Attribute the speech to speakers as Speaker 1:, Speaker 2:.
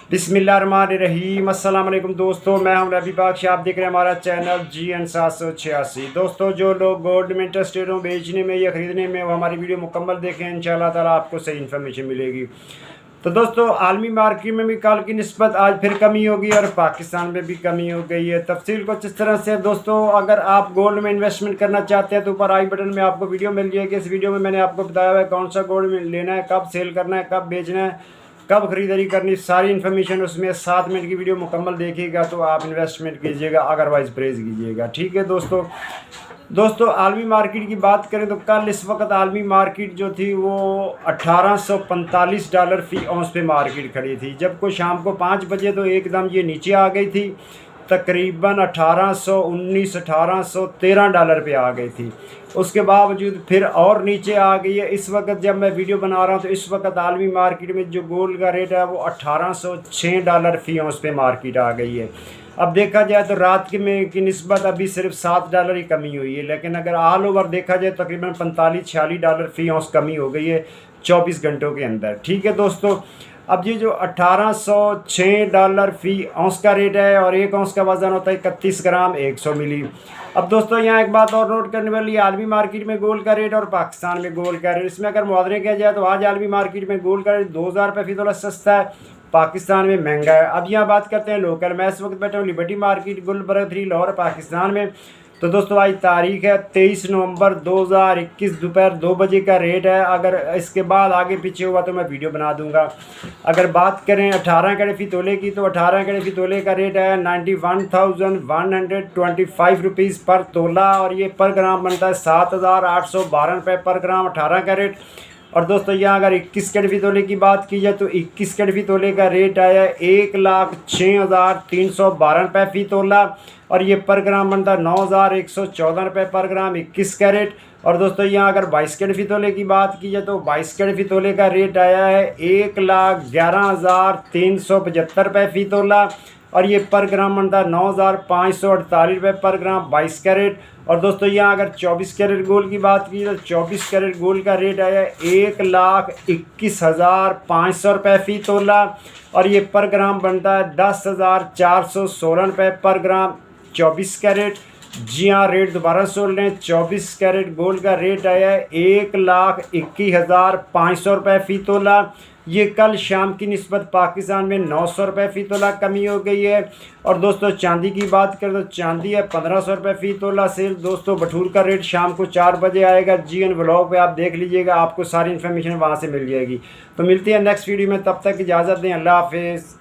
Speaker 1: बिस्मिल्लाहिर्रहमानिर्रहीम। अस्सलाम वालेकुम दोस्तों, मैं हूं नबी बाखश। आप देख रहे हैं हमारा चैनल GN 786। दोस्तों, जो लोग गोल्ड में इंटरेस्टेड हो बेचने में या ख़रीदने में, वो हमारी वीडियो मुकम्मल देखें। इंशाल्लाह ताला आपको सही इन्फॉर्मेशन मिलेगी। तो दोस्तों, आलमी मार्केट में भी कल की निस्बत आज फिर कमी होगी और पाकिस्तान में भी कमी हो गई है। तफसील कुछ इस तरह से दोस्तों, अगर आप गोल्ड में इन्वेस्टमेंट करना चाहते हैं तो ऊपर आई बटन में आपको वीडियो मिल जाएगी। इस वीडियो में मैंने आपको बताया हुआ है कौन सा गोल्ड में लेना है, कब सेल करना है, कब बेचना है, कब खरीदारी करनी, सारी इन्फॉर्मेशन उसमें 7 मिनट की वीडियो मुकम्मल देखिएगा तो आप इन्वेस्टमेंट कीजिएगा, अदरवाइज़ परहेज़ कीजिएगा। ठीक है दोस्तों, आलमी मार्केट की बात करें तो कल इस वक्त आलमी मार्केट जो थी वो $1845 फ़ी औंस पे मार्केट खड़ी थी। जब को शाम को 5 बजे तो एकदम ये नीचे आ गई थी, तकरीबन $1813 पे आ गई थी। उसके बावजूद फिर और नीचे आ गई है। इस वक्त जब मैं वीडियो बना रहा हूँ तो इस वक्त आलमी मार्केट में जो गोल्ड का रेट है वो $1806 फ़ी औंस पे मार्केट आ गई है। अब देखा जाए तो रात के में की निस्बत अभी सिर्फ $7 ही कमी हुई है, लेकिन अगर ऑल ओवर देखा जाए तकरीबन $45-46 फ़ी औंस कमी हो गई है 24 घंटों के अंदर। ठीक है दोस्तों, अब ये जो $1806 फ़ी औंस का रेट है और एक औंस का वज़न होता है 31 ग्राम 100 मिली। अब दोस्तों, यहाँ एक बात और नोट करने वाली है, आलमी मार्केट में गोल्ड का रेट और पाकिस्तान में गोल्ड का रेट, इसमें अगर मुआवजा किया जाए तो आज आलमी मार्केट में गोल्ड का रेट 2000 रुपये फ़ी तोला सस्ता है, पाकिस्तान में महंगा है। अब यहाँ बात करते हैं लोकल। मैं इस वक्त बैठा हूँ लिबर्टी मार्केट गुलबर्ग 3 लाहौर पाकिस्तान में। तो दोस्तों, आज तारीख है 23 नवंबर 2021, दोपहर 2 बजे का रेट है। अगर इसके बाद आगे पीछे हुआ तो मैं वीडियो बना दूंगा। अगर बात करें 18 कैरेट फ़ी तोले की तो 18 कैरेट फ़ी तोले का रेट है 91,125 रुपीज़ पर तोला और ये पर ग्राम बनता है 7,812 रुपये पर ग्राम 18 कैरेट। और दोस्तों, यहाँ अगर 21 कैरेट फ़ी तोले की बात की जाए तो 21 कैरेट फ़ी तोले का रेट आया 1,06,312 रुपये फ़ी तोला और ये पर ग्राम बनता है 9,114 रुपये पर ग्राम 21 कैरेट। और दोस्तों, यहाँ अगर 22 कैरेट फ़ी तोले की बात की जाए तो 22 कैरेट फ़ी तोले का रेट आया है 1,11,375 रुपये फ़ी तोला और ये पर ग्राम बनता है 9,548 रुपये पर ग्राम 22 कैरेट। और दोस्तों, यहाँ अगर 24 कैरेट गोल्ड की बात की तो 24 कैरेट गोल्ड का रेट आया 1,21,500 रुपये फ़ी तोला और ये पर ग्राम बनता है 10,416 रुपये पर ग्राम 24 कैरेट। जी हाँ, रेट दोबारा सुन लें, 24 कैरेट गोल्ड का रेट आया है 1,21,500 रुपये फ़ी तोला। ये कल शाम की निस्बत पाकिस्तान में 900 रुपये फ़ी तोला कमी हो गई है। और दोस्तों, चांदी की बात करें तो चांदी है 1500 रुपये फ़ी तोला से। दोस्तों, बटूर का रेट शाम को 4 बजे आएगा। GN व्लॉग पे आप देख लीजिएगा, आपको सारी इन्फॉर्मेशन वहाँ से मिल जाएगी। तो मिलती है नेक्स्ट वीडियो में, तब तक इजाज़त दें। अल्लाह हाफिज़।